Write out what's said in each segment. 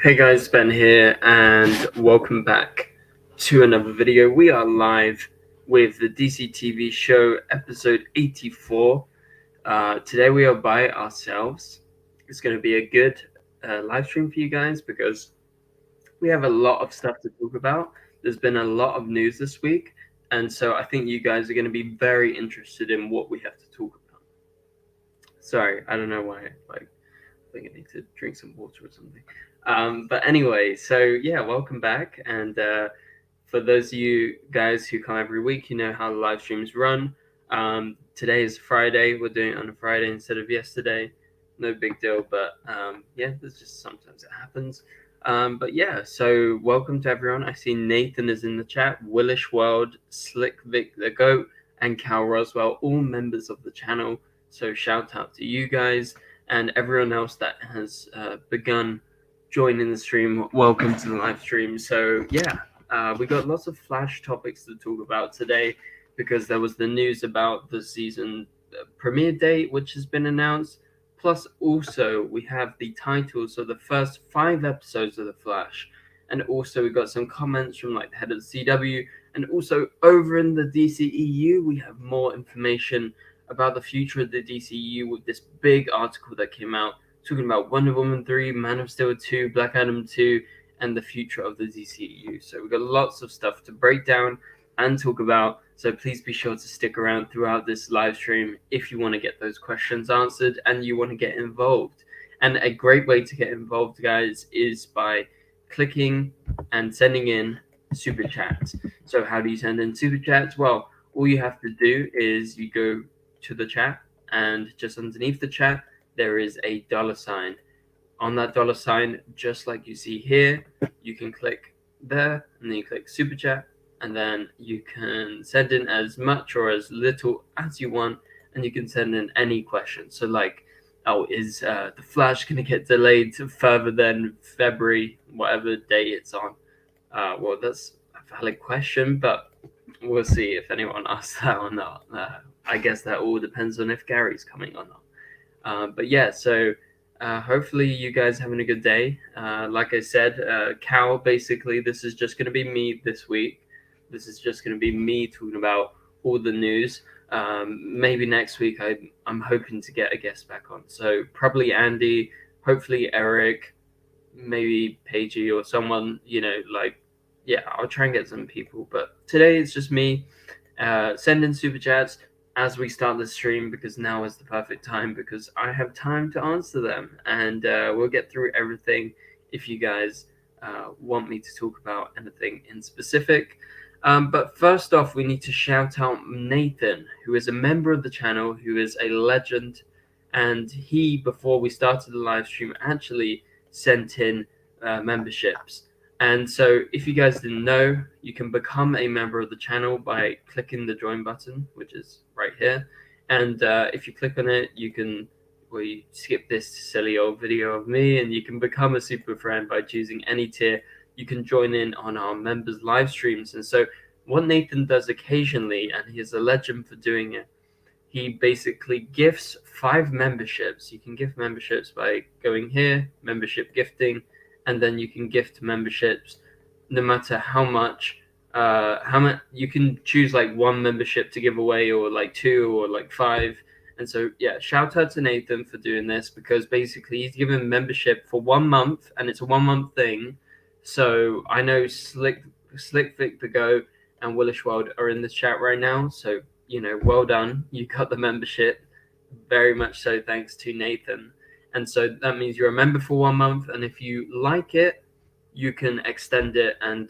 Hey guys, Ben here, and welcome back to another video. We are live with the DCTV show, episode 84. Today we are by ourselves. It's going to be a good live stream for you guys because we have a lot of stuff to talk about. There's been a lot of news this week, and so I think you guys are going to be very interested in what we have to talk about. Sorry, I don't know why. I think I need to drink some water or something. But anyway, so yeah, welcome back. And for those of you guys who come every week, you know how the live streams run. Today is Friday. We're doing it on a Friday instead of yesterday. No big deal, but yeah, there's just sometimes it happens. But yeah, so welcome to everyone. I see Nathan is in the chat, Willish World, Slick Vic the Goat, and Cal Roswell, all members of the channel. So shout out to you guys and everyone else that has begun joining the stream. Welcome to the live stream. So yeah, we got lots of flash topics to talk about today because there was the news about the season premiere date, which has been announced. Plus, also we have the titles of the first 5 episodes of The Flash, and also we got some comments from like the head of the CW, and also over in the DCEU we have more information about the future of the DCU with this big article that came out talking about Wonder Woman 3, Man of Steel 2, Black Adam 2, and the future of the DCU. So we've got lots of stuff to break down and talk about. So please be sure to stick around throughout this live stream if you want to get those questions answered and you want to get involved. And a great way to get involved, guys, is by clicking and sending in super chats. So how do you send in super chats? Well, all you have to do is you go to the chat, and just underneath the chat there is a $sign. On that $sign, just like you see here, you can click there and then you click super chat, and then you can send in as much or as little as you want, and you can send in any questions. So like, oh, is the Flash gonna get delayed to further than February, whatever day it's on? Well, that's a valid question, but we'll see if anyone asks that or not. I guess that all depends on if Gary's coming or not. But yeah, so hopefully you guys having a good day. Like I said, Cal, basically, this is just going to be me this week. This is just going to be me talking about all the news. Maybe next week I'm hoping to get a guest back on. So probably Andy, hopefully Eric, maybe Paigey or someone, yeah, I'll try and get some people. But today it's just me. Send in super chats as we start the stream because now is the perfect time because I have time to answer them, and we'll get through everything if you guys want me to talk about anything in specific. But first off, we need to shout out Nathan, who is a member of the channel, who is a legend, and he, before we started the live stream, actually sent in memberships. And so if you guys didn't know, you can become a member of the channel by clicking the join button, which is right here. And if you click on it, you skip this silly old video of me, and you can become a super friend by choosing any tier. You can join in on our members' live streams. And so what Nathan does occasionally, and he's a legend for doing it, he basically gifts 5 memberships. You can gift memberships by going here, membership gifting, and then you can gift memberships no matter how much. You can choose like 1 membership to give away, or like 2, or like 5. And so yeah, shout out to Nathan for doing this because basically he's given membership for 1 month, and it's a 1-month thing. So I know Slick Vic the Go and Willish World are in this chat right now. So well done, you got the membership. Very much so, thanks to Nathan. And so that means you're a member for 1 month, and if you like it, you can extend it and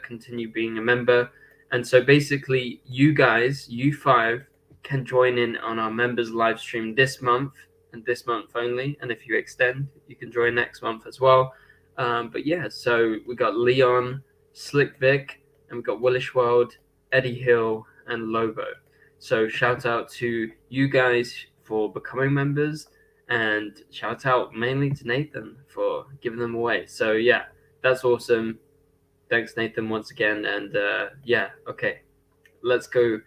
continue being a member. And so basically, you guys, you 5, can join in on our members live stream this month and this month only. And if you extend, you can join next month as well. But yeah, so we got Leon, Slick Vic, and we got Willish World, Eddie Hill, and Lobo. So shout out to you guys for becoming members. And shout out mainly to Nathan for giving them away. So yeah, that's awesome. Thanks, Nathan, once again. And yeah, okay, let's go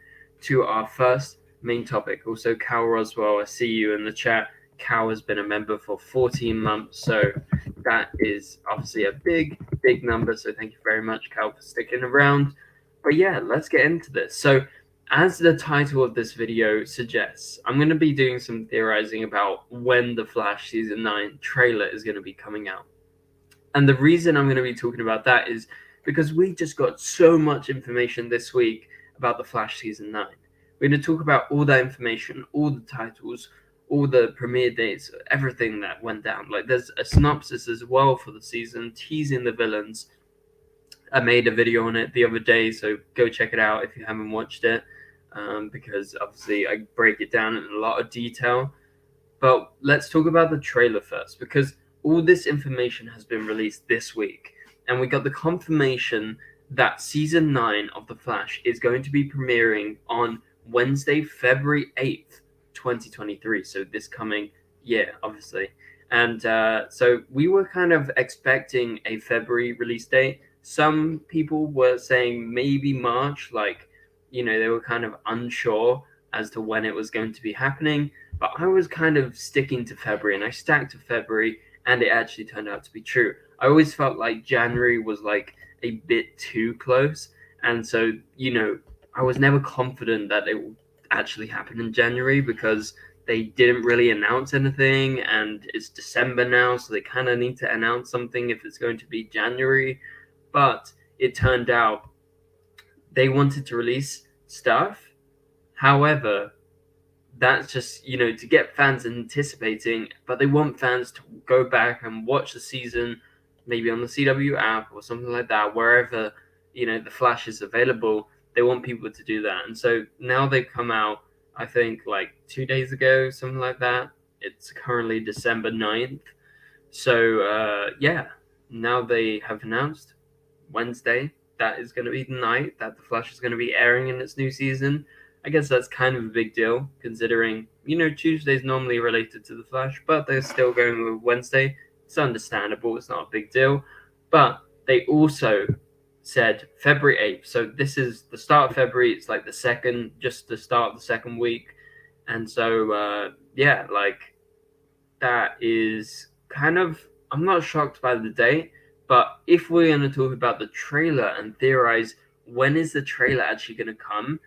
to our first main topic. Also, Cal Roswell, I see you in the chat. Cal has been a member for 14 months. So that is obviously a big number. So thank you very much, Cal, for sticking around. But yeah, let's get into this. So as the title of this video suggests, I'm going to be doing some theorizing about when the Flash Season 9 trailer is going to be coming out. And the reason I'm going to be talking about that is because we just got so much information this week about the Flash Season 9. We're going to talk about all that information, all the titles, all the premiere dates, everything that went down. Like, there's a synopsis as well for the season, teasing the villains. I made a video on it the other day, so go check it out if you haven't watched it, because obviously I break it down in a lot of detail. But let's talk about the trailer first, because all this information has been released this week, and we got the confirmation that Season 9 of The Flash is going to be premiering on Wednesday, February 8th, 2023, so this coming year, obviously. And so we were kind of expecting a February release date. Some people were saying maybe March, like, they were kind of unsure as to when it was going to be happening. But I was kind of sticking to February, and I stacked to February, and it actually turned out to be true. I always felt like January was like a bit too close, and so, I was never confident that it would actually happen in January because they didn't really announce anything, and it's December now, so they kind of need to announce something if it's going to be January. But it turned out they wanted to release stuff. However, that's just, to get fans anticipating, but they want fans to go back and watch the season, maybe on the CW app or something like that, wherever, the Flash is available. They want people to do that. And so now they've come out, I think, like 2 days ago, something like that. It's currently December 9th. So, yeah, now they have announced Wednesday that is going to be the night that the Flash is going to be airing in its new season. I guess that's kind of a big deal, considering, Tuesday's normally related to the Flash, but they're still going with Wednesday. It's understandable, it's not a big deal. But they also said February 8th. So this is the start of February. It's like just the start of the second week. And so, yeah, like, that is kind of, I'm not shocked by the date, but if we're going to talk about the trailer and theorize when is the trailer actually going to come,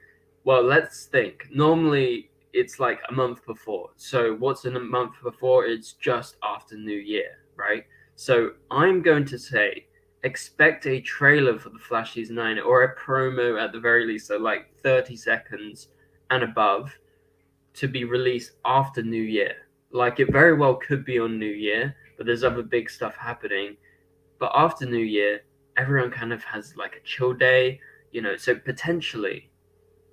well, let's think. Normally, it's like a month before. So what's in a month before? It's just after New Year, right? So I'm going to say expect a trailer for the Flash Season 9 or a promo at the very least, so like 30 seconds and above, to be released after New Year. Like, it very well could be on New Year, but there's other big stuff happening. But after New Year, everyone kind of has like a chill day, so potentially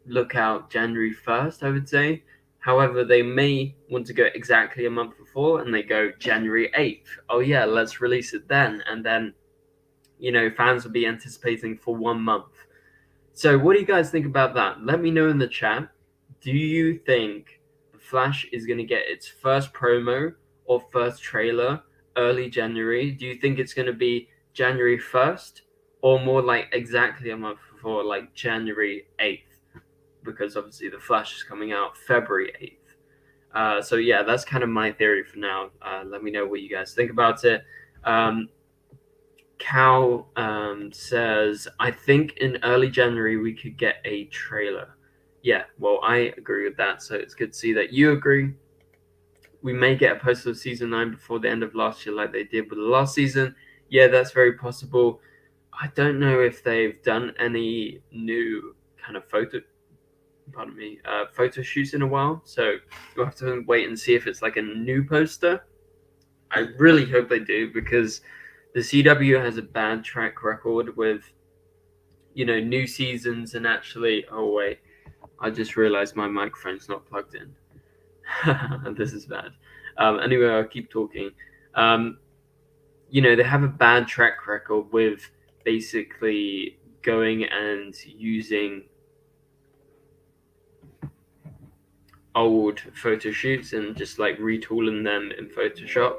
look out January 1st, I would say. However, they may want to go exactly a month before and they go January 8th. Oh yeah, let's release it then. And then, fans will be anticipating for 1 month. So what do you guys think about that? Let me know in the chat. Do you think The Flash is going to get its first promo or first trailer early January? Do you think it's going to be January 1st or more like exactly a month before, like January 8th? Because obviously The Flash is coming out February 8th. So yeah, that's kind of my theory for now. Let me know what you guys think about it. Cal says, I think in early January we could get a trailer. Yeah, well, I agree with that, so it's good to see that you agree. We may get a poster of Season 9 before the end of last year like they did with the last season. Yeah, that's very possible. I don't know if they've done any new kind of photo shoots in a while, so you'll have to wait and see if it's like a new poster. I really hope they do, because the CW has a bad track record with, new seasons. And actually, oh wait, I just realized my microphone's not plugged in. This is bad. Anyway, I'll keep talking. They have a bad track record with basically going and using old photo shoots and just like retooling them in Photoshop.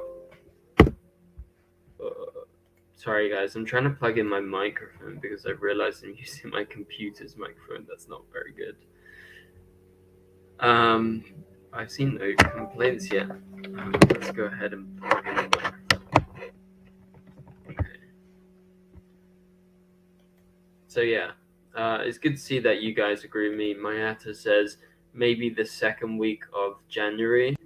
Sorry guys, I'm trying to plug in my microphone because I realized I'm using my computer's microphone. That's not very good. I've seen no complaints yet. Let's go ahead and plug in the microphone. So yeah, it's good to see that you guys agree with me. Mayata says maybe the second week of January.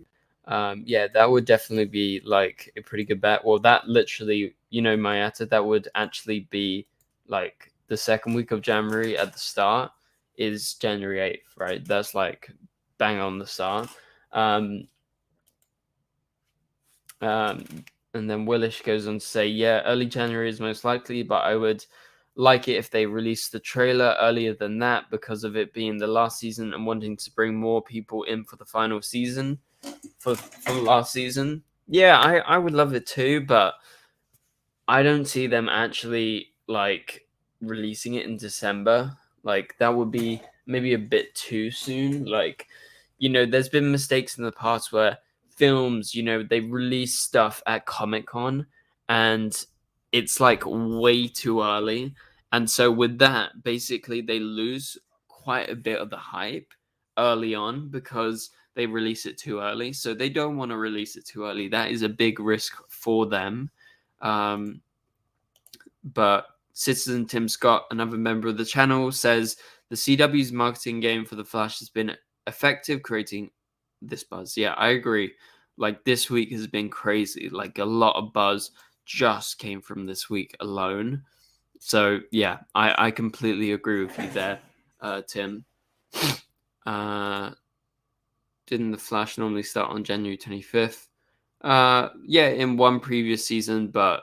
Yeah, that would definitely be like a pretty good bet. Well, that literally, Mayata, that would actually be like the second week of January at the start is January 8th, right? That's like bang on the start. Um, um, and then Willish goes on to say, yeah, early January is most likely, but I would like it if they released the trailer earlier than that because of it being the last season and wanting to bring more people in for the final season for last season. Yeah, I would love it too, but I don't see them actually like releasing it in December. Like that would be maybe a bit too soon. Like, there's been mistakes in the past where films, they release stuff at Comic-Con and it's like way too early. And so with that, basically they lose quite a bit of the hype early on because they release it too early. So they don't want to release it too early. That is a big risk for them. Um, but Citizen Tim Scott, another member of the channel, says the CW's marketing game for The Flash has been effective, creating this buzz. Yeah, I agree. Like this week has been crazy. Like a lot of buzz just came from this week alone. So yeah, I completely agree with you there, Tim. Didn't The Flash normally start on January 25th? Yeah, in one previous season, but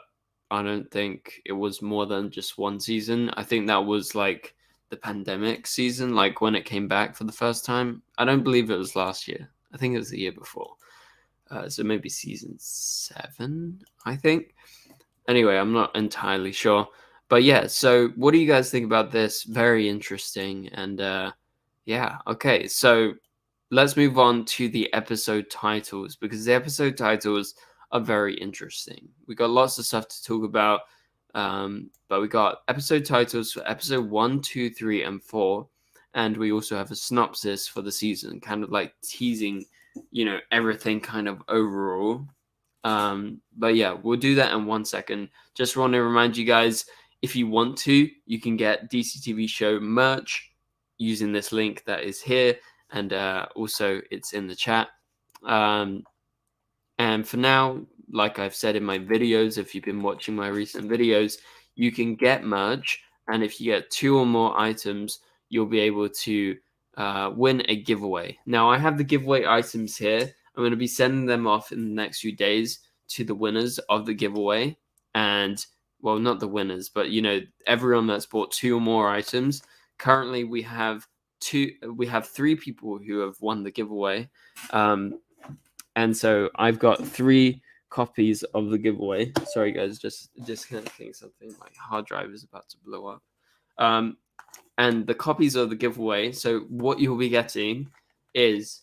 I don't think it was more than just one season. I think that was like the pandemic season, like when it came back for the first time. I don't believe it was last year. I think it was the year before. So maybe season 7, I think. Anyway, I'm not entirely sure. But yeah, so what do you guys think about this? Very interesting. And yeah, okay. So let's move on to the episode titles because the episode titles are very interesting. We got lots of stuff to talk about, but we got episode titles for episode 1, 2, 3, and 4, and we also have a synopsis for the season, kind of like teasing, everything kind of overall. But yeah, we'll do that in 1 second. Just want to remind you guys, if you want to, you can get DCTV show merch using this link that is here, and also it's in the chat. And for now, like I've said in my videos, if you've been watching my recent videos, you can get merch, and if you get 2 or more items, you'll be able to win a giveaway. Now, I have the giveaway items here. I'm going to be sending them off in the next few days to the winners of the giveaway. And, well, not the winners, but, everyone that's bought 2 or more items. Currently, we have 3 people who have won the giveaway. And so I've got 3 copies of the giveaway. Sorry, guys, just disconnecting something. My hard drive is about to blow up. And the copies of the giveaway. So what you'll be getting is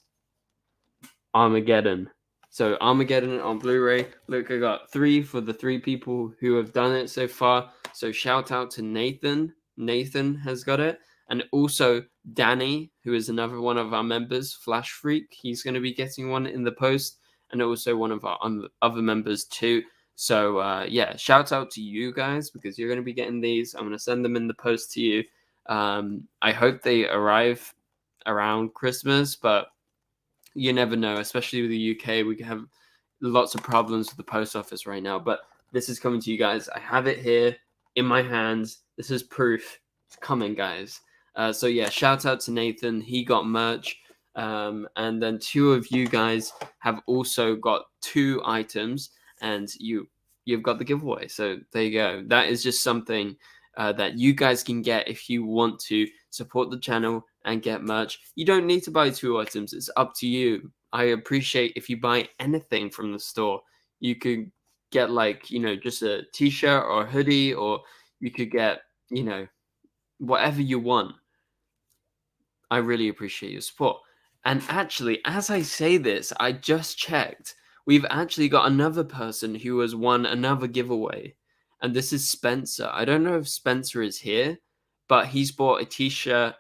Armageddon. So Armageddon on Blu-ray. Look, I got 3 for the 3 people who have done it so far. So shout out to Nathan. Nathan has got it. And also Danny, who is another one of our members, Flash Freak. He's going to be getting one in the post. And also one of our other members too. So yeah, shout out to you guys because you're going to be getting these. I'm going to send them in the post to you. I hope they arrive around Christmas, but you never know, especially with the UK. We have lots of problems with the post office right now, but this is coming to you guys. I have it here in my hands. This is proof. It's coming, guys. So yeah, shout out to Nathan. He got merch. And then 2 of you guys have also got 2 items, and you've got the giveaway. So there you go. That is just something that you guys can get if you want to support the channel and get merch. You don't need to buy 2 items. It's up to you. I appreciate if you buy anything from the store. You could get like, just a t-shirt or a hoodie, or you could get, whatever you want. I really appreciate your support. And actually, as I say this, I just checked. We've actually got another person who has won another giveaway. And this is Spencer. I don't know if Spencer is here, but he's bought a t-shirt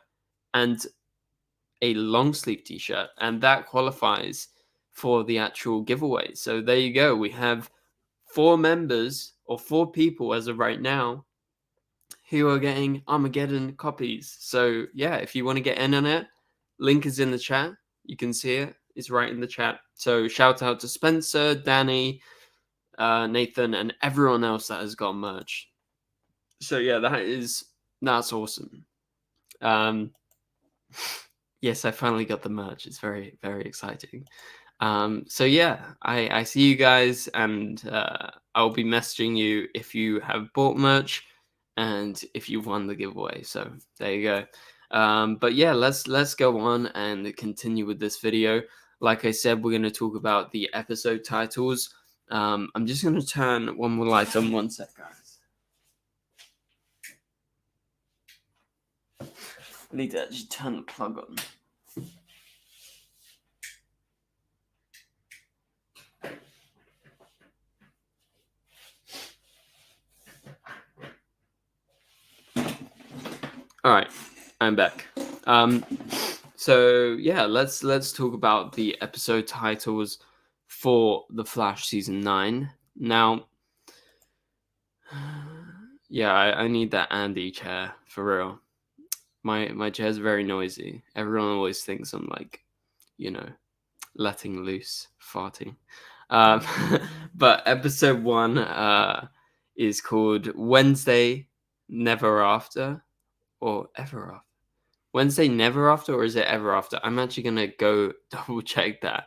and a long sleeve t-shirt, and that qualifies for the actual giveaway. So there you go. We have 4 members, or 4 people as of right now, who are getting Armageddon copies. So yeah, if you want to get in on it, link is in the chat. You can see it. It's right in the chat. So shout out to Spencer, Danny, Nathan, and everyone else that has got merch. So yeah, that's awesome. Yes, I finally got the merch. It's very, very exciting. So yeah, I see you guys, and I'll be messaging you if you have bought merch and if you've won the giveaway. So there you go. But yeah, let's go on and continue with this video. Like I said, we're going to talk about the episode titles. I'm just going to turn one more light on. One sec, guys. I need to actually turn the plug on. All right, I'm back. So yeah, let's talk about the episode titles for The Flash season 9. Now, yeah, I need that Andy chair for real. My chair's very noisy. Everyone always thinks I'm like, letting loose, farting. But episode 1 is called Wednesday Never After, or Ever After. Wednesday Never After, or is it Ever After? I'm actually gonna go double check that.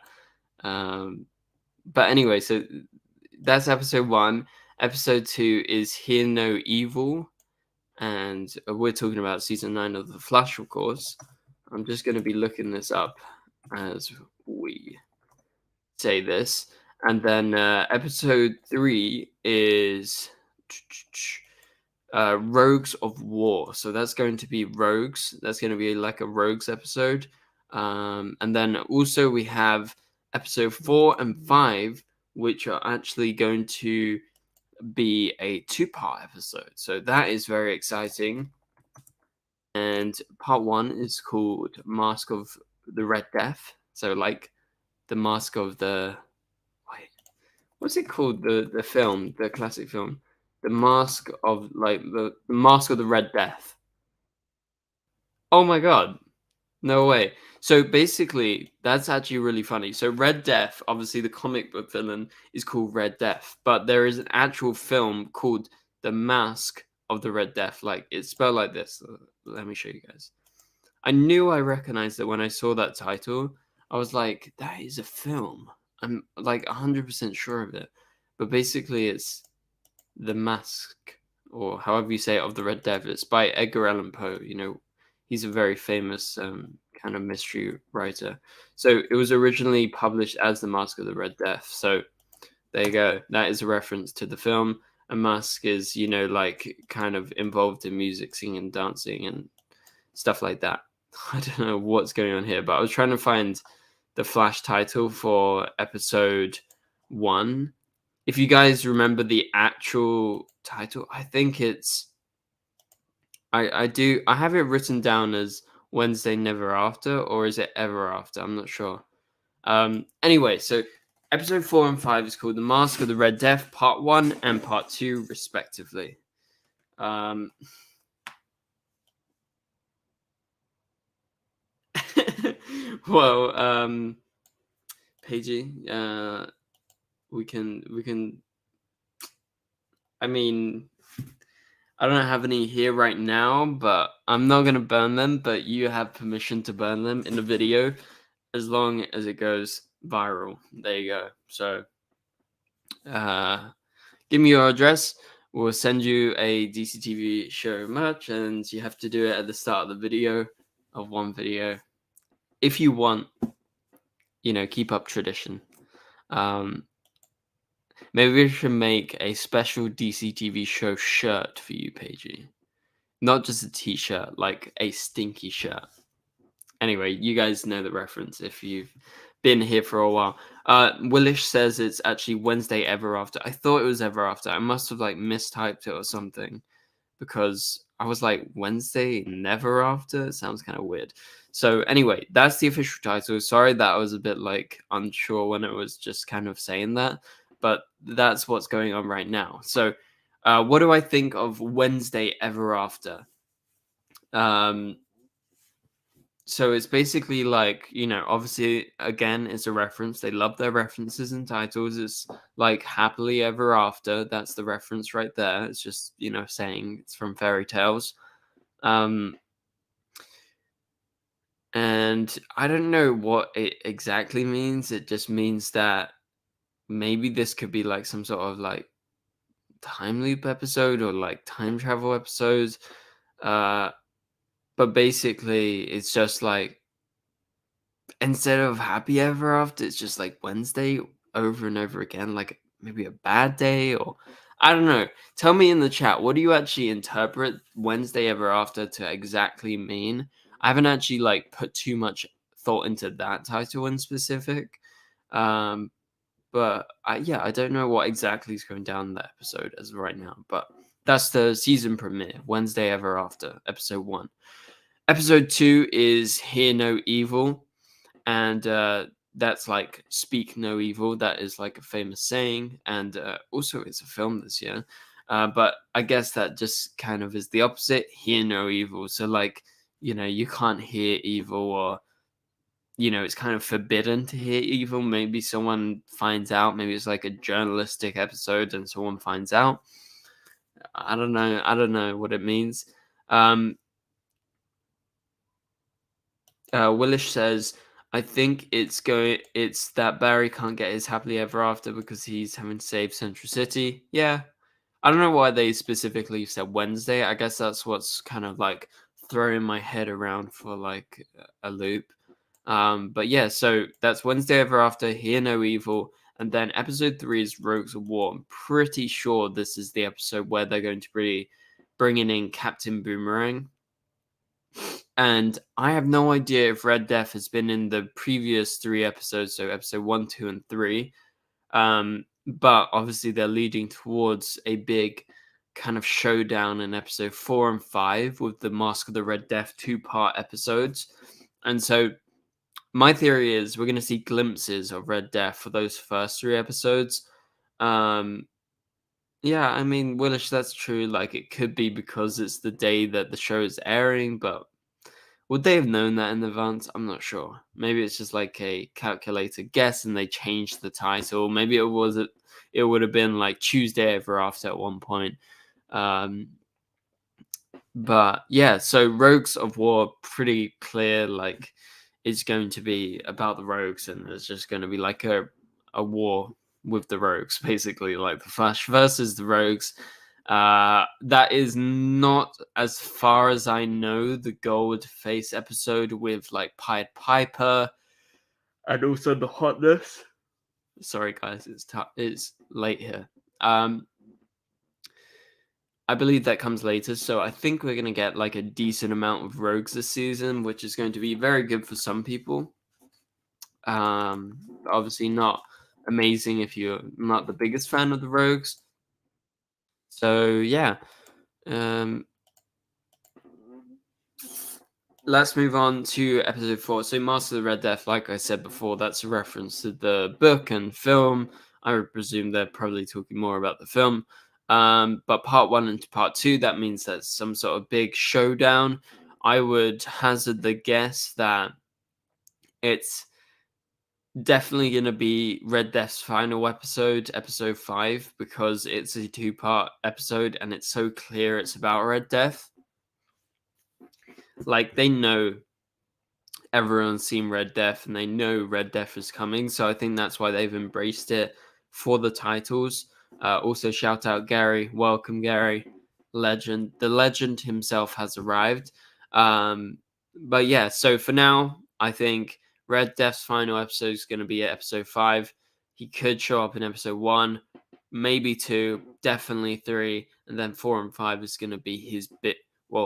But anyway, so that's episode 1. Episode 2 is Hear No Evil, and we're talking about season 9 of The Flash, of course. I'm just gonna be looking this up as we say this. And then episode 3 is Rogues of War. So that's going to be Rogues. That's going to be like a Rogues episode. And then also we have episode 4 and 5, which are actually going to be a 2-part episode. So that is very exciting. And part 1 is called Mask of the Red Death. So like the mask of the... Wait, what's it called? The film, the classic film. The mask of the mask of the Red Death. Oh my god. No way. So basically, that's actually really funny. So Red Death, obviously the comic book villain, is called Red Death, but there is an actual film called The Mask of the Red Death. Like, it's spelled like this. Let me show you guys. I knew I recognized it when I saw that title. I was like, that is a film. I'm like 100% sure of it. But basically, it's The Mask, or however you say it, of the Red Death. It's by Edgar Allan Poe. He's a very famous kind of mystery writer. So it was originally published as The Mask of the Red Death. So there you go. That is a reference to the film. A mask is, like kind of involved in music, singing, dancing, and stuff like that. I don't know what's going on here, but I was trying to find the Flash title for episode 1. If you guys remember the actual title, I think it's... I have it written down as Wednesday Never After, or is it Ever After? I'm not sure. Anyway, so episode 4 and 5 is called The Mask of the Red Death, part 1 and part 2, respectively. Well, Paigey, we can. I mean, I don't have any here right now, but I'm not gonna burn them. But you have permission to burn them in the video, as long as it goes viral. There you go. So, give me your address. We'll send you a DCTV show merch, and you have to do it at the start of the video of one video. If you want, keep up tradition. Maybe we should make a special DCTV show shirt for you, Paigey. Not just a t-shirt, like a stinky shirt. Anyway, you guys know the reference if you've been here for a while. Willish says it's actually Wednesday Ever After. I thought it was Ever After. I must have mistyped it or something, because I was like, Wednesday Never After? It sounds kind of weird. So anyway, that's the official title. Sorry that I was a bit unsure when it was just kind of saying that, but that's what's going on right now. So What do I think of Wednesday Ever After? Um, so it's basically like, obviously, again, it's a reference. They love their references and titles. It's like Happily Ever After. That's the reference right there. It's just, saying it's from fairy tales. And I don't know what it exactly means. It just means that maybe this could be like some sort of like time loop episode or like time travel episodes. Uh, but basically, it's just like instead of happy ever after, it's just like Wednesday over and over again, like maybe a bad day or I don't know. Tell me in the chat, what do you actually interpret Wednesday ever after to exactly mean? I haven't actually like put too much thought into that title in specific. Um, but I don't know what exactly is going down in that episode as of right now. But that's the season premiere, Wednesday Ever After, episode 1. Episode 2 is Hear No Evil, and that's like Speak No Evil. That is like a famous saying, and also it's a film this year. But I guess that just kind of is the opposite, Hear No Evil. So like, you can't hear evil, or it's kind of forbidden to hear evil. Maybe someone finds out. Maybe it's like a journalistic episode and someone finds out. I don't know. I don't know what it means. Willish says, I think it's that Barry can't get his happily ever after because he's having to save Central City. Yeah. I don't know why they specifically said Wednesday. I guess that's what's kind of like throwing my head around for like a loop. But yeah, so that's Wednesday Ever After, Hear No Evil, and then episode 3 is Rogues of War. I'm pretty sure this is the episode where they're going to be bringing in Captain Boomerang. And I have no idea if Red Death has been in the previous 3 episodes, so episode 1, 2, and 3. But obviously they're leading towards a big kind of showdown in episode 4 and 5 with the Mask of the Red Death 2-part episodes. And so my theory is we're going to see glimpses of Red Death for those first 3 episodes. Yeah, I mean, Willish, that's true. Like, it could be because it's the day that the show is airing, but would they have known that in advance? I'm not sure. Maybe it's just like a calculated guess, and they changed the title. Maybe it would have been like Tuesday Ever After at one point. But yeah, so Rogues of War, pretty clear. Like, it's going to be about the rogues, and there's just going to be like a war with the rogues, basically, like the Flash versus the rogues. That is not, as far as I know, the Gold Face episode with like Pied Piper and also the Hotness. Sorry, guys, it's late here. I believe that comes later, so I think we're going to get like a decent amount of rogues this season, which is going to be very good for some people. Obviously not amazing if you're not the biggest fan of the rogues. So yeah, let's move on to episode 4. So Master of the Red Death, like I said before, that's a reference to the book and film. I would presume they're probably talking more about the film. But part 1 and part 2, that means that's some sort of big showdown. I would hazard the guess that it's definitely going to be Red Death's final episode, episode 5, because it's a 2-part episode and it's so clear it's about Red Death. Like, they know everyone's seen Red Death and they know Red Death is coming, so I think that's why they've embraced it for the titles. Also, shout out Gary. Welcome, Gary. Legend. The legend himself has arrived. But yeah, so for now, I think Red Death's final episode is going to be episode 5. He could show up in episode 1, maybe 2, definitely 3, and then 4 and 5 is going to be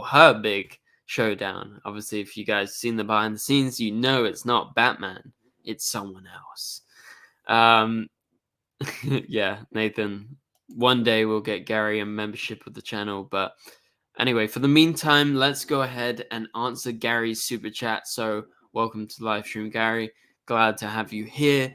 her big showdown. Obviously, if you guys seen the behind the scenes, you know it's not Batman, it's someone else. Yeah, Nathan, one day we'll get Gary a membership of the channel, but anyway, for the meantime, let's go ahead and answer Gary's super chat. So welcome to the live stream, Gary. Glad to have you here.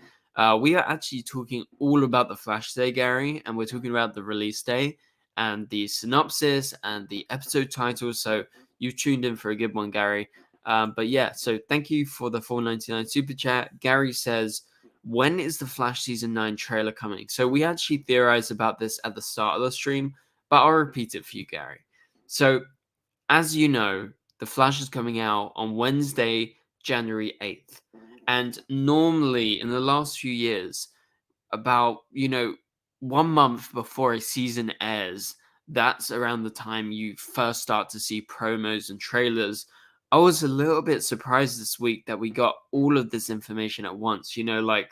We are actually talking all about the Flash today, Gary, and we're talking about the release day. and the synopsis and the episode title. So you tuned in for a good one, Gary. But yeah, so thank you for the $4.99 super chat. Gary says, when is the Flash season 9 trailer coming? So we actually theorized about this at the start of the stream, but I'll repeat it for you, Gary. So as you know, the Flash is coming out on Wednesday, January 8th. And normally in the last few years, about 1 month before a season airs, that's around the time you first start to see promos and trailers. I was a little bit surprised this week that we got all of this information at once, like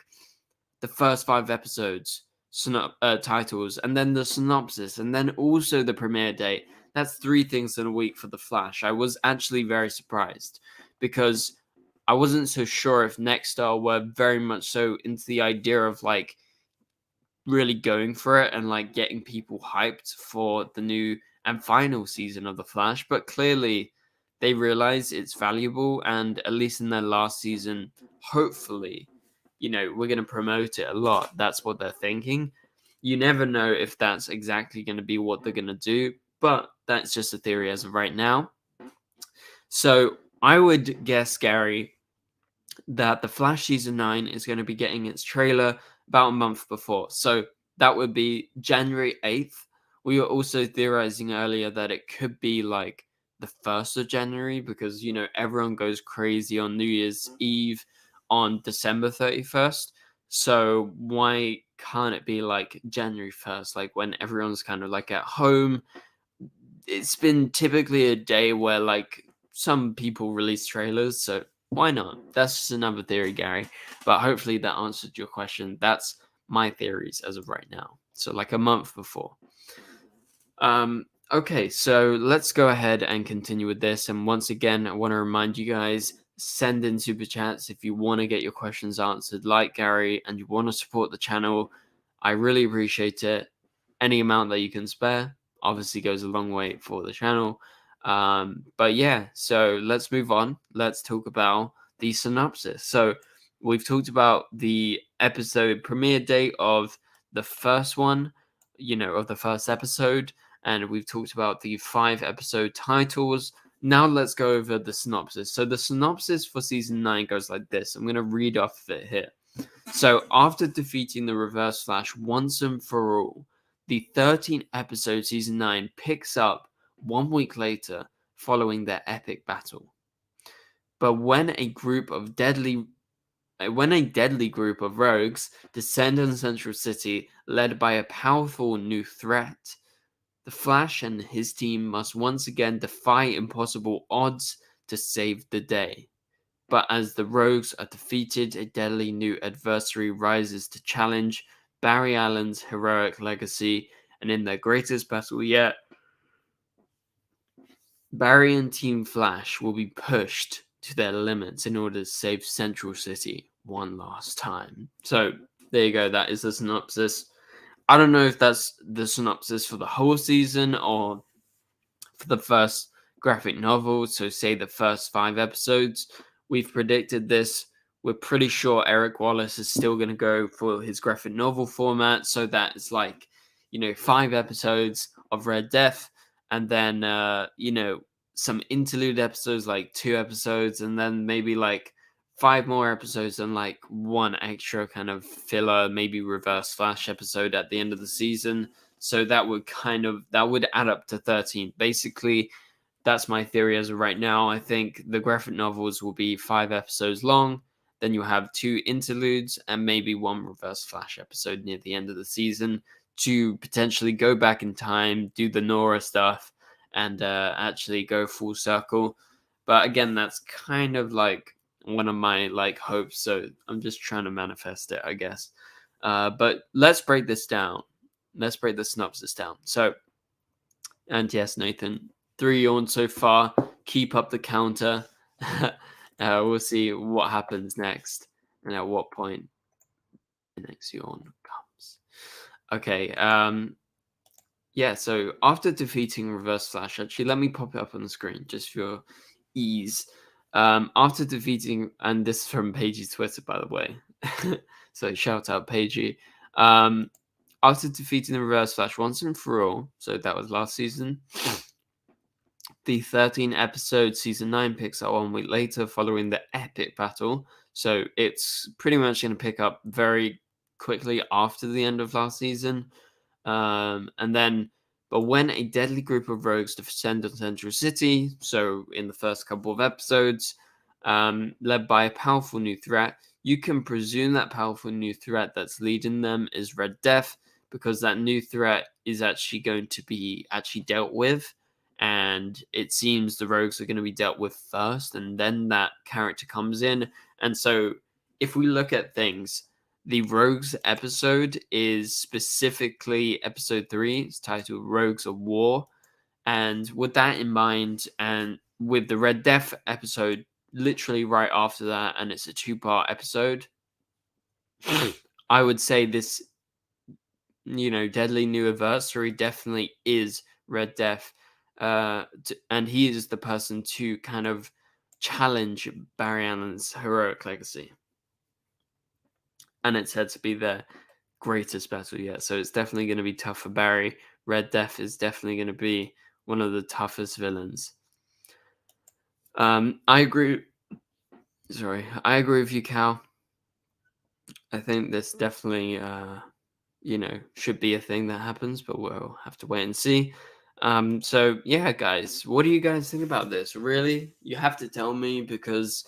the first 5 episodes titles, and then the synopsis, and then also the premiere date. That's 3 things in a week for the Flash. I was actually very surprised because I wasn't so sure if Nexstar were very much so into the idea of like really going for it and like getting people hyped for the new and final season of the Flash, but clearly they realize it's valuable, and at least in their last season, hopefully, we're going to promote it a lot. That's what they're thinking. You never know if that's exactly going to be what they're going to do, but that's just a theory as of right now. So I would guess, Gary, that the Flash season 9 is going to be getting its trailer about a month before. So that would be January 8th. We were also theorizing earlier that it could be like the 1st of January because, everyone goes crazy on New Year's Eve on December 31st. So why can't it be like January 1st, like when everyone's kind of like at home? It's been typically a day where like some people release trailers, so why not? That's just another theory, Gary. But hopefully that answered your question. That's my theories as of right now. So like a month before. Okay, so let's go ahead and continue with this. And once again, I want to remind you guys, send in super chats if you want to get your questions answered like Gary and you want to support the channel. I really appreciate it. Any amount that you can spare obviously goes a long way for the channel. But yeah, so let's move on. Let's talk about the synopsis. So we've talked about the episode premiere date of the first one, of the first episode, and we've talked about the 5 episode titles. Now let's go over the synopsis. So the synopsis for season 9 goes like this. I'm going to read off of it here. So after defeating the Reverse Flash once and for all, the 13th episode season 9 picks up 1 week later following their epic battle. But when a deadly group of rogues descend on Central City led by a powerful new threat, the Flash and his team must once again defy impossible odds to save the day. But as the rogues are defeated, a deadly new adversary rises to challenge Barry Allen's heroic legacy, and in their greatest battle yet, Barry and Team Flash will be pushed to their limits in order to save Central City one last time. So there you go, that is the synopsis. I don't know if that's the synopsis for the whole season or for the first graphic novel, so say the first 5 episodes. We've predicted this. We're pretty sure Eric Wallace is still going to go for his graphic novel format, so that it's like, 5 episodes of Red Death, and then, some interlude episodes, like 2 episodes, and then maybe like 5 more episodes and like 1 extra kind of filler, maybe Reverse Flash episode at the end of the season. So that would add up to 13. Basically, that's my theory as of right now. I think the graphic novels will be 5 episodes long. Then you'll have 2 interludes and maybe 1 Reverse Flash episode near the end of the season to potentially go back in time, do the Nora stuff, and actually go full circle. But again, that's kind of like one of my like hopes. So I'm just trying to manifest it, I guess. But let's break this down. Let's break the synopsis down. So, and yes, Nathan, 3 yawns so far. Keep up the counter. We'll see what happens next and at what point the next yawn comes. Okay. Yeah, so after defeating Reverse Flash, actually, let me pop it up on the screen just for your ease. After defeating, and this is from Pagey's Twitter, by the way. So shout out Pagey. After defeating the Reverse Flash once and for all, so that was last season, the 13-episode season 9 picks up 1 week later following the epic battle. So it's pretty much going to pick up very quickly after the end of last season. But when a deadly group of rogues descend on Central City, so in the first couple of episodes, led by a powerful new threat, you can presume that powerful new threat that's leading them is Red Death, because that new threat is actually going to be dealt with. And it seems the rogues are going to be dealt with first, and then that character comes in. And so if we look at things, the Rogues episode is specifically episode 3. It's titled Rogues of War. And with that in mind, and with the Red Death episode literally right after that, and it's a 2-part episode, I would say this, Deadly New Adversary definitely is Red Death. And he is the person to kind of challenge Barry Allen's heroic legacy. And it's said to be their greatest battle yet. So it's definitely going to be tough for Barry. Red Death is definitely going to be one of the toughest villains. I agree. I agree with you, Cal. I think this definitely, should be a thing that happens, but we'll have to wait and see. So yeah, guys, what do you guys think about this? Really, you have to tell me, because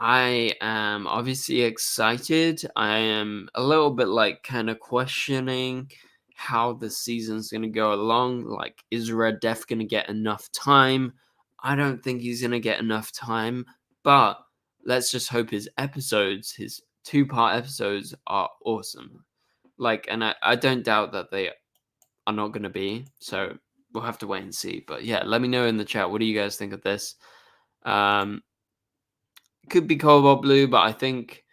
I am obviously excited. I am a little bit kind of questioning how the season's going to go along. Like, is Red Death going to get enough time? I don't think he's going to get enough time, but let's just hope his 2-part episodes are awesome. And I don't doubt that they are not going to be. So we'll have to wait and see. But yeah, let me know in the chat. What do you guys think of this? Could be Cobalt Blue, but I think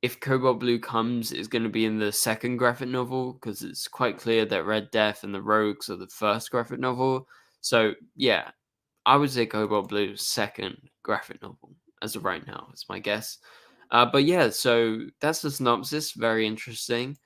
if Cobalt Blue comes, it's going to be in the second graphic novel, because it's quite clear that Red Death and the Rogues are the first graphic novel. So yeah, I would say Cobalt Blue second graphic novel as of right now. Is my guess. But yeah, so that's the synopsis. Very interesting.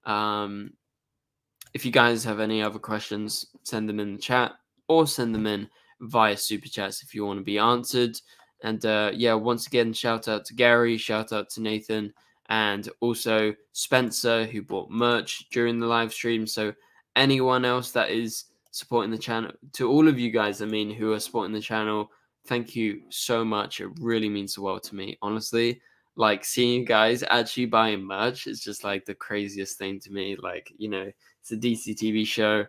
If you guys have any other questions, send them in the chat, or send them in via Super Chats if you want to be answered. And yeah, once again, shout out to Gary, shout out to Nathan, and also Spencer, who bought merch during the live stream. So anyone else that is supporting the channel, to all of you guys, who are supporting the channel, thank you so much. It really means the world to me, honestly. Seeing you guys actually buying merch is just the craziest thing to me. It's a DCTV show.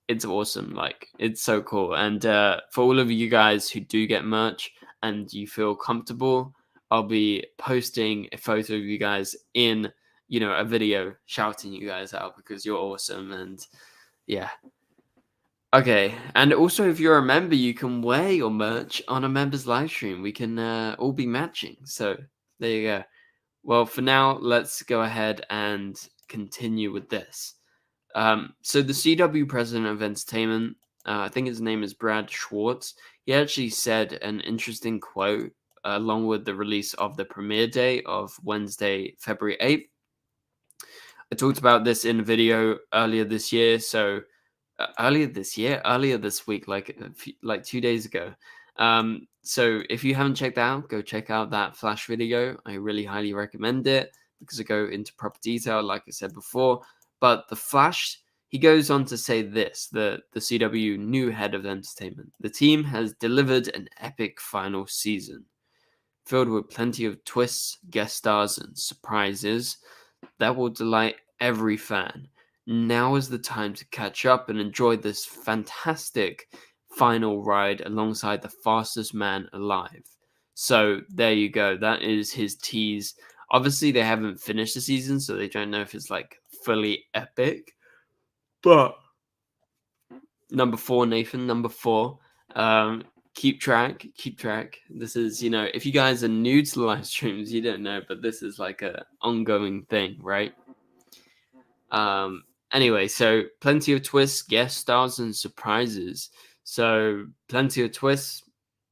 It's awesome. It's so cool. And for all of you guys who do get merch and you feel comfortable, I'll be posting a photo of you guys in, a video shouting you guys out, because you're awesome. And yeah. Okay. And also, if you're a member, you can wear your merch on a member's live stream. We can all be matching. So there you go. Well, for now, let's go ahead and continue with this. So the CW president of entertainment, I think his name is Brad Schwartz, he actually said an interesting quote along with the release of the premiere day of Wednesday, February 8th. I talked about this in a video earlier this year. So earlier this week, like 2 days ago. So if you haven't checked out, go check out that Flash video. I really highly recommend it, because I go into proper detail, like I said before. But the Flash, he goes on to say this, the CW new head of entertainment. The team has delivered an epic final season, filled with plenty of twists, guest stars, and surprises that will delight every fan. Now is the time to catch up and enjoy this fantastic final ride alongside the fastest man alive. So there you go. That is his tease. Obviously, they haven't finished the season, so they don't know if it's fully epic. But number 4, Nathan, number 4. Keep track. This is, if you guys are new to the live streams, you don't know, but this is a ongoing thing, right? Anyway, so plenty of twists, guest stars, and surprises. So plenty of twists,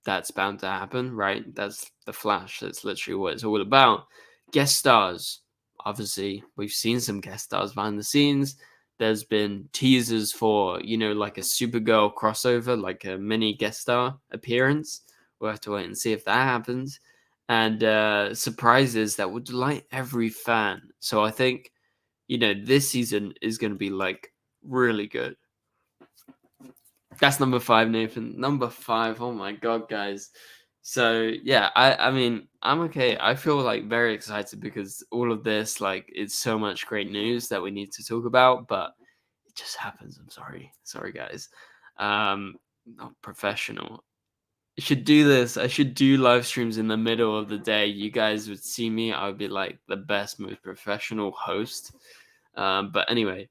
that's bound to happen, right? That's the Flash. That's literally what it's all about. Guest stars, obviously we've seen some guest stars behind the scenes. There's been teasers for, like a Supergirl crossover, like a mini guest star appearance. We'll have to wait and see if that happens. And surprises that will delight every fan. So I think, this season is going to be like really good. That's number 5, Nathan. Number 5. Oh my god, guys. So yeah, I mean, I'm okay. I feel like very excited because all of this, like, it's so much great news that we need to talk about, but it just happens. I'm sorry, guys. Not professional. I should do this. I should do live streams in the middle of the day. You guys would see me. I would be like the best, most professional host. But anyway,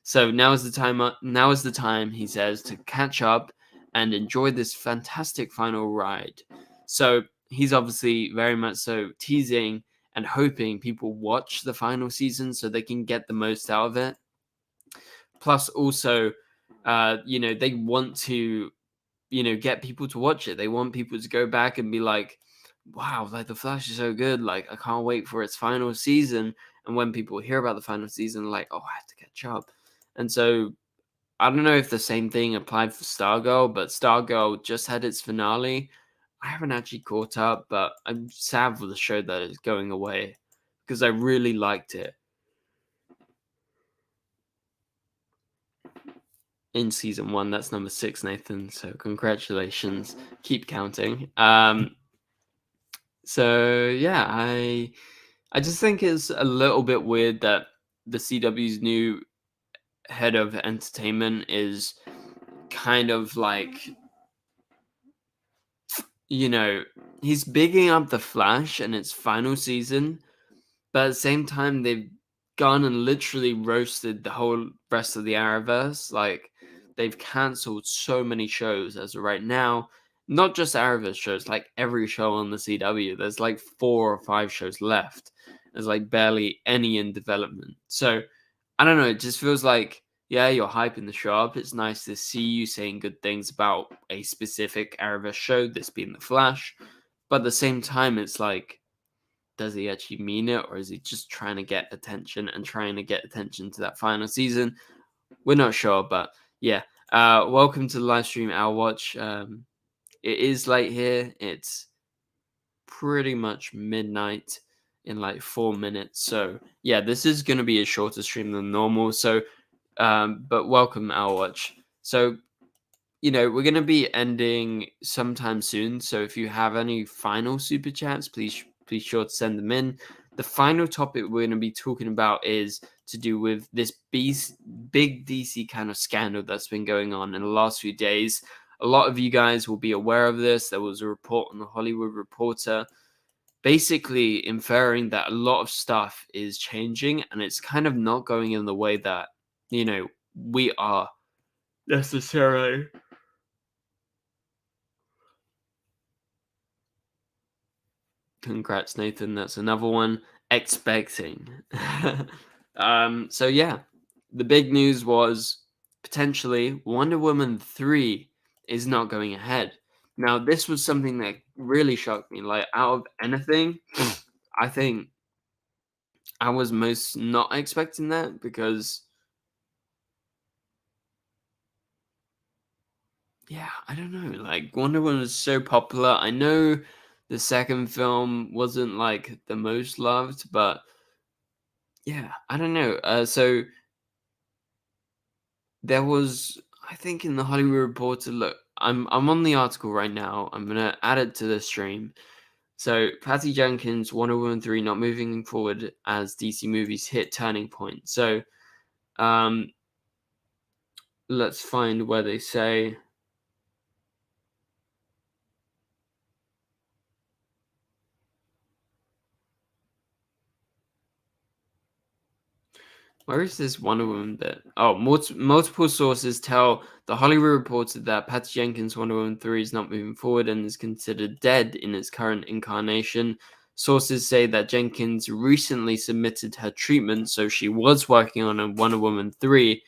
so now is the time. Now is the time, he says, to catch up and enjoy this fantastic final ride. So he's obviously very much so teasing and hoping people watch the final season so they can get the most out of it. Plus, also, they want to, get people to watch it. They want people to go back and be like, wow, like The Flash is so good. Like, I can't wait for its final season. And when people hear about the final season, like, oh, I have to catch up. And so I don't know if the same thing applied for Stargirl, but Stargirl just had its finale. I haven't actually caught up, but I'm sad for the show that is going away because I really liked it in season 1. That's number 6, Nathan. So congratulations. Keep counting. So yeah, I just think it's a little bit weird that the CW's new head of entertainment is kind of like, he's bigging up The Flash and its final season, but at the same time, they've gone and literally roasted the whole rest of the Arrowverse. Like, they've cancelled so many shows as of right now. Not just Arrowverse shows, like every show on the CW. There's like 4 or 5 shows left. There's like barely any in development. So, I don't know. It just feels like, yeah, you're hyping the show up. It's nice to see you saying good things about a specific Arrowverse show, this being The Flash. But at the same time, it's like, does he actually mean it, or is he just trying to get attention to that final season? We're not sure, but yeah. Welcome to the live stream, Our Watch. It is late here. It's pretty much midnight in like 4 minutes. So yeah, this is going to be a shorter stream than normal. So, but welcome, Our Watch. So, we're going to be ending sometime soon. So if you have any final super chats, please sure to send them in. The final topic we're going to be talking about is to do with this big DC kind of scandal that's been going on in the last few days. A lot of you guys will be aware of this. There was a report on the Hollywood Reporter basically inferring that a lot of stuff is changing and it's kind of not going in the way that, we are necessarily. Congrats, Nathan. That's another one. Expecting. So yeah, the big news was potentially Wonder Woman 3 is not going ahead. Now, this was something that really shocked me. Like, out of anything, I think I was most not expecting that because, yeah, I don't know. Like, Wonder Woman was so popular. I know the second film wasn't like the most loved, but yeah, I don't know. So there was, I think, in the Hollywood Reporter. Look, I'm on the article right now. I'm gonna add it to the stream. So Patty Jenkins, Wonder Woman 3 not moving forward as DC movies hit turning point. So, let's find where they say. Where is this Wonder Woman bit? Oh, multiple sources tell the Hollywood Reporter that Patty Jenkins' Wonder Woman 3 is not moving forward and is considered dead in its current incarnation. Sources say that Jenkins recently submitted her treatment, so she was working on a Wonder Woman 3,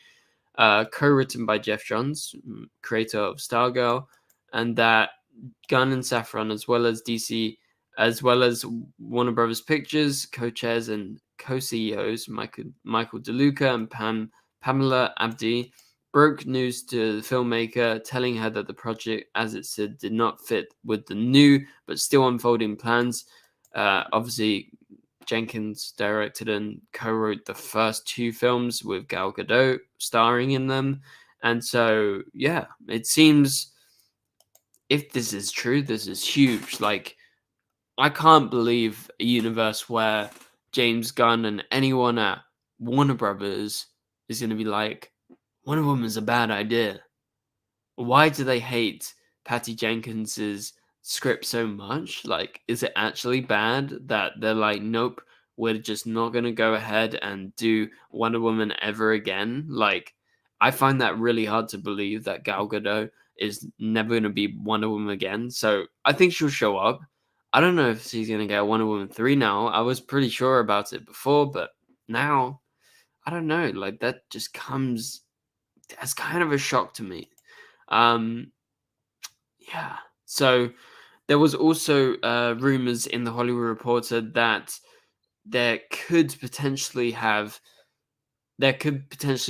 co-written by Jeff Johns, creator of Stargirl, and that Gunn and Safran, as well as DC, as well as Warner Brothers Pictures, co-chairs and co-CEOs, Michael DeLuca and Pamela Abdi, broke news to the filmmaker, telling her that the project, as it said, did not fit with the new but still unfolding plans. Obviously, Jenkins directed and co-wrote the first 2 films with Gal Gadot starring in them. And so, yeah, it seems, if this is true, this is huge. Like, I can't believe a universe where James Gunn and anyone at Warner Brothers is going to be like, Wonder Woman's a bad idea. Why do they hate Patty Jenkins's script so much? Like, is it actually bad that they're like, nope, we're just not going to go ahead and do Wonder Woman ever again? Like, I find that really hard to believe that Gal Gadot is never going to be Wonder Woman again. So I think she'll show up. I don't know if she's going to get Wonder Woman 3 now. I was pretty sure about it before, but now, I don't know. Like, that just comes as kind of a shock to me. Yeah. So there was also rumors in the Hollywood Reporter that there could potentially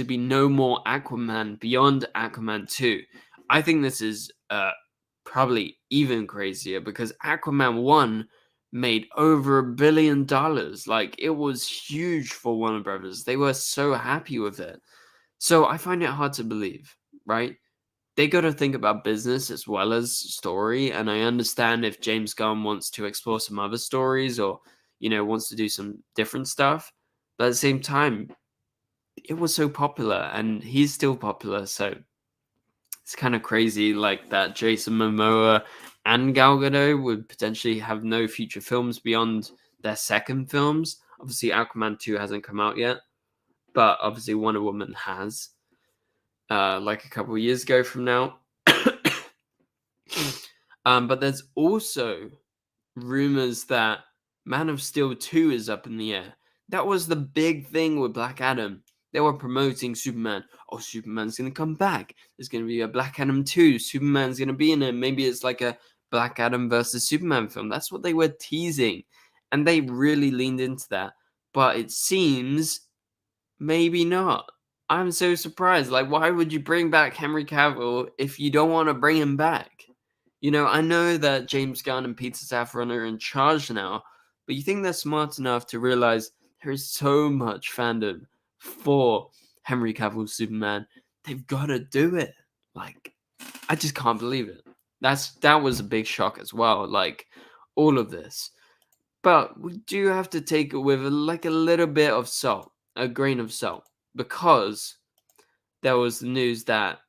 be no more Aquaman beyond Aquaman 2. I think this is probably even crazier because Aquaman 1 made over $1 billion. Like, it was huge for Warner Brothers. They were so happy with it. So I find it hard to believe, right? They got to think about business as well as story. And I understand if James Gunn wants to explore some other stories or, wants to do some different stuff. But at the same time, it was so popular and he's still popular. So it's kind of crazy like that Jason Momoa and Gal Gadot would potentially have no future films beyond their second films. Obviously, Aquaman 2 hasn't come out yet, but obviously Wonder Woman has. Like a couple of years ago from now. But there's also rumors that Man of Steel 2 is up in the air. That was the big thing with Black Adam. They were promoting Superman. Oh, Superman's going to come back. There's going to be a Black Adam 2. Superman's going to be in it. Maybe it's like a Black Adam versus Superman film. That's what they were teasing. And they really leaned into that. But it seems maybe not. I'm so surprised. Like, why would you bring back Henry Cavill if you don't want to bring him back? I know that James Gunn and Peter Safran are in charge now, but you think they're smart enough to realize there is so much fandom for Henry Cavill's Superman. They've got to do it. Like, I just can't believe it. That was a big shock as well. Like, all of this. But we do have to take it with a little bit of salt, a grain of salt. Because there was the news that,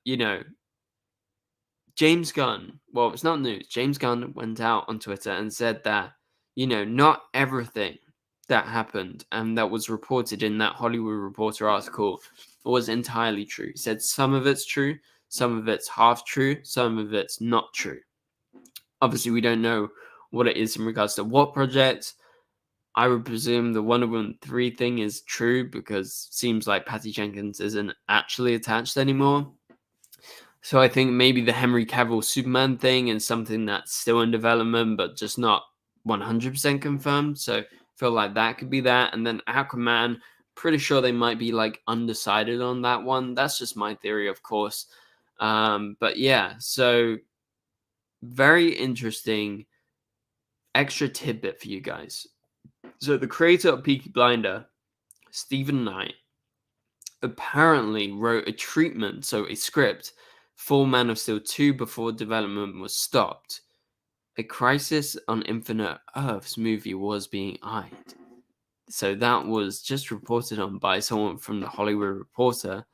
James Gunn, well, it's not news. James Gunn went out on Twitter and said that, not everything that happened and that was reported in that Hollywood Reporter article was entirely true. He said some of it's true, some of it's half true, some of it's not true. Obviously, we don't know what it is in regards to what project. I would presume the Wonder Woman 3 thing is true because it seems like Patty Jenkins isn't actually attached anymore. So I think maybe the Henry Cavill Superman thing is something that's still in development but just not 100% confirmed. So I feel like that could be that. And then Aquaman, pretty sure they might be undecided on that one. That's just my theory, of course. But yeah, so very interesting extra tidbit for you guys. So the creator of Peaky Blinder, Stephen Knight, apparently wrote a treatment, so a script, for Man of Steel 2 before development was stopped. A Crisis on Infinite Earths movie was being eyed. So that was just reported on by someone from the Hollywood Reporter.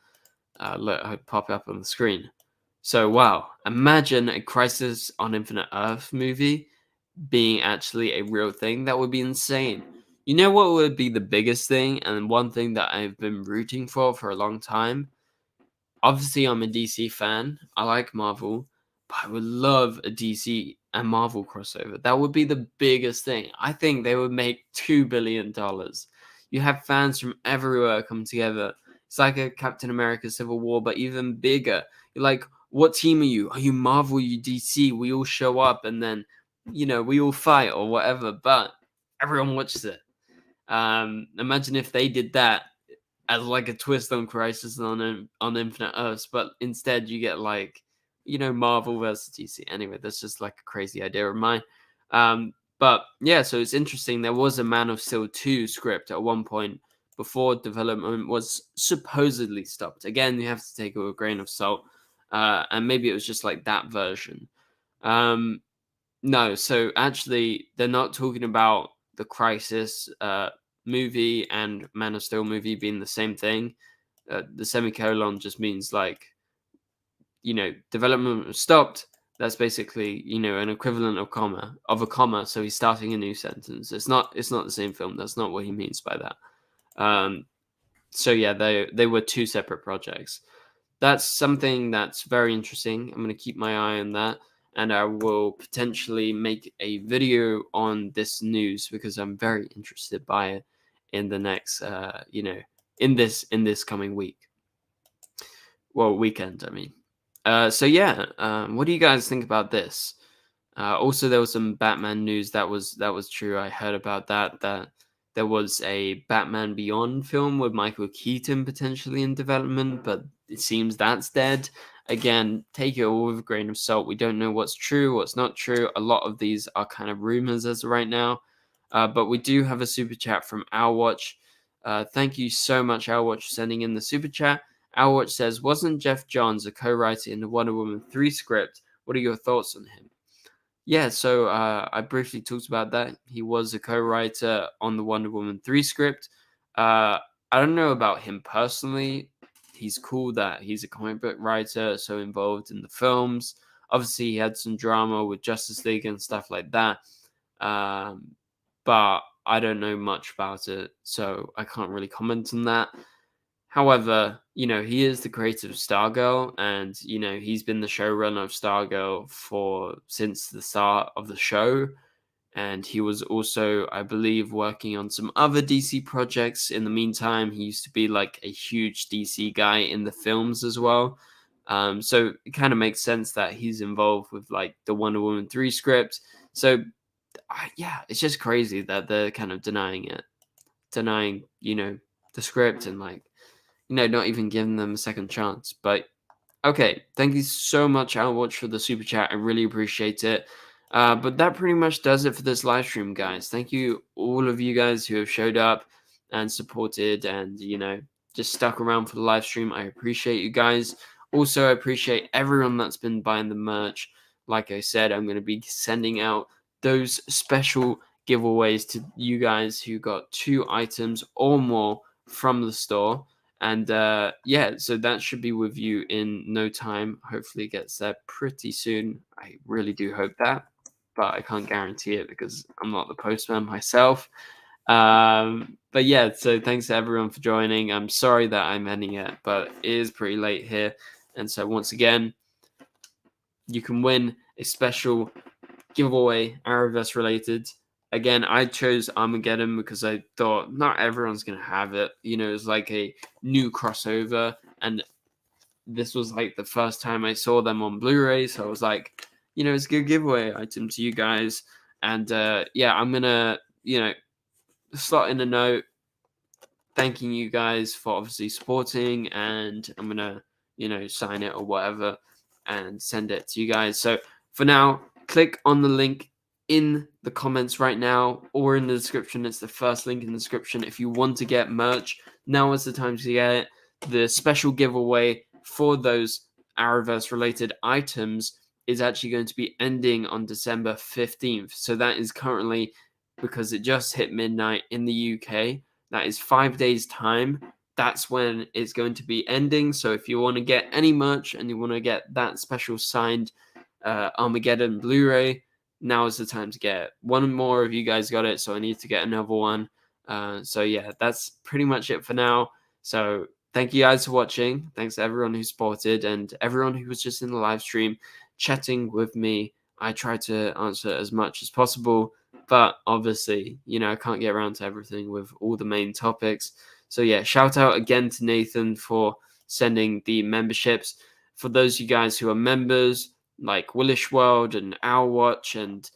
Look, I pop up on the screen. So wow, imagine a Crisis on Infinite Earth movie being actually a real thing. That would be insane. You know what would be the biggest thing, and one thing that I've been rooting for a long time? Obviously, I'm a DC fan. I like Marvel, but I would love a DC and Marvel crossover. That would be the biggest thing. I think they would make $2 billion. You have fans from everywhere come together. It's like a Captain America Civil War, but even bigger. You're like, what team are you? Are you Marvel? Are you DC? We all show up and then, we all fight or whatever, but everyone watches it. Imagine if they did that as like a twist on Crisis on Infinite Earths, but instead you get like, Marvel versus DC. Anyway, that's just like a crazy idea of mine. But yeah, so it's interesting. There was a Man of Steel 2 script at one point before development was supposedly stopped. Again, you have to take it with a grain of salt. And maybe it was just like that version. No, so actually, they're not talking about the Crisis movie and Man of Steel movie being the same thing. The semicolon just means like, development was stopped. That's basically, an equivalent of a comma. So he's starting a new sentence. It's not the same film. That's not what he means by that. So yeah, they were two separate projects. That's something that's very interesting. I'm going to keep my eye on that, and I will potentially make a video on this news because I'm very interested by it in the next, in this coming week. Well, weekend, I mean. So yeah, what do you guys think about this? Also, there was some Batman news that was true. I heard about that there was a Batman Beyond film with Michael Keaton potentially in development, but it seems that's dead. Again, take it all with a grain of salt. We don't know what's true, what's not true. A lot of these are kind of rumors as of right now. But we do have a super chat from Owlwatch. Thank you so much, Owlwatch, for sending in the super chat. Owlwatch says, wasn't Jeff Johns a co-writer in the Wonder Woman 3 script? What are your thoughts on him? Yeah, so I briefly talked about that. He was a co-writer on the Wonder Woman 3 script. I don't know about him personally. He's cool that he's a comic book writer, so involved in the films. Obviously, he had some drama with Justice League and stuff like that. But I don't know much about it, so I can't really comment on that. However, he is the creator of Stargirl, and he's been the showrunner of Stargirl since the start of the show. And he was also, I believe, working on some other DC projects in the meantime. He used to be like a huge DC guy in the films as well. So it kind of makes sense that he's involved with like the Wonder Woman 3 script. So yeah, it's just crazy that they're kind of denying the script and like, not even giving them a second chance. But okay, thank you so much, Outwatch, for the super chat. I really appreciate it. But that pretty much does it for this live stream, guys. Thank you, all of you guys who have showed up and supported and, just stuck around for the live stream. I appreciate you guys. Also, I appreciate everyone that's been buying the merch. Like I said, I'm going to be sending out those special giveaways to you guys who got 2 items or more from the store. And yeah, so that should be with you in no time. Hopefully it gets there pretty soon. I really do hope that, but I can't guarantee it because I'm not the postman myself. But yeah, so thanks to everyone for joining. I'm sorry that I'm ending it, but it is pretty late here. And so once again, you can win a special giveaway, Arrowverse related. Again, I chose Armageddon because I thought not everyone's going to have it. It's like a new crossover. And this was like the first time I saw them on Blu-ray. So I was like, it's a good giveaway item to you guys. And yeah, I'm going to, slot in a note thanking you guys for obviously supporting. And I'm going to, sign it or whatever and send it to you guys. So for now, click on the link in the comments right now or in the description. It's the first link in the description. If you want to get merch, now is the time to get it. The special giveaway for those Arrowverse related items is actually going to be ending on December 15th. So that is currently, because it just hit midnight in the UK, that is 5 days time. That's when it's going to be ending. So if you want to get any merch and you want to get that special signed Armageddon Blu-ray, now is the time to get it. One more of you guys got it, so I need to get another one. So yeah, that's pretty much it for now. So thank you guys for watching. Thanks to everyone who supported and everyone who was just in the live stream chatting with me. I tried to answer as much as possible, but obviously, I can't get around to everything with all the main topics. So yeah, shout out again to Nathan for sending the memberships. For those of you guys who are members, like Willish World and Owlwatch and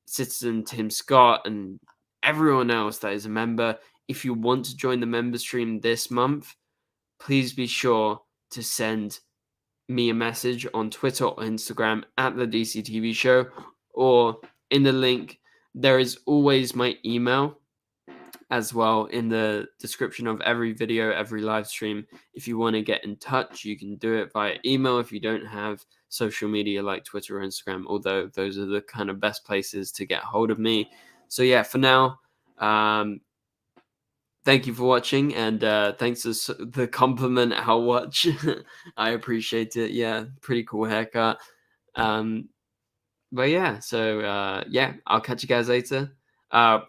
Citizen Tim Scott and everyone else that is a member, if you want to join the member stream this month, please be sure to send me a message on Twitter or Instagram at the DCTV Show, or in the link. There is always my email as well in the description of every video, every live stream. If you want to get in touch, you can do it via email if you don't have social media like Twitter or Instagram, although those are the kind of best places to get hold of me. So yeah, for now, thank you for watching, and thanks for the compliment, I'll watch. I appreciate it. Yeah, pretty cool haircut. But yeah, so yeah, I'll catch you guys later.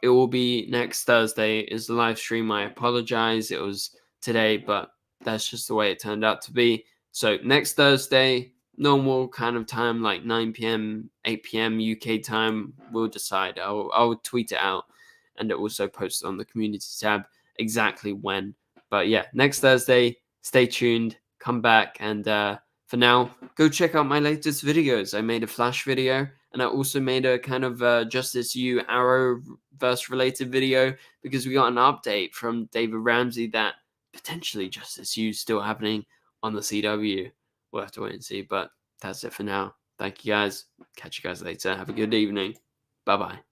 It will be next Thursday is the live stream. I apologize, it was today, but that's just the way it turned out to be. So next Thursday, normal kind of time, like 9 p.m., 8 p.m. UK time. We'll decide. I'll tweet it out, and also post it on the community tab exactly when. But yeah, next Thursday, stay tuned, come back, and for now, go check out my latest videos. I made a Flash video, and I also made a kind of Justice U Arrowverse related video, because we got an update from David Ramsey that potentially Justice U is still happening on the CW. We'll have to wait and see, but that's it for now. Thank you guys. Catch you guys later. Have a good evening. Bye-bye.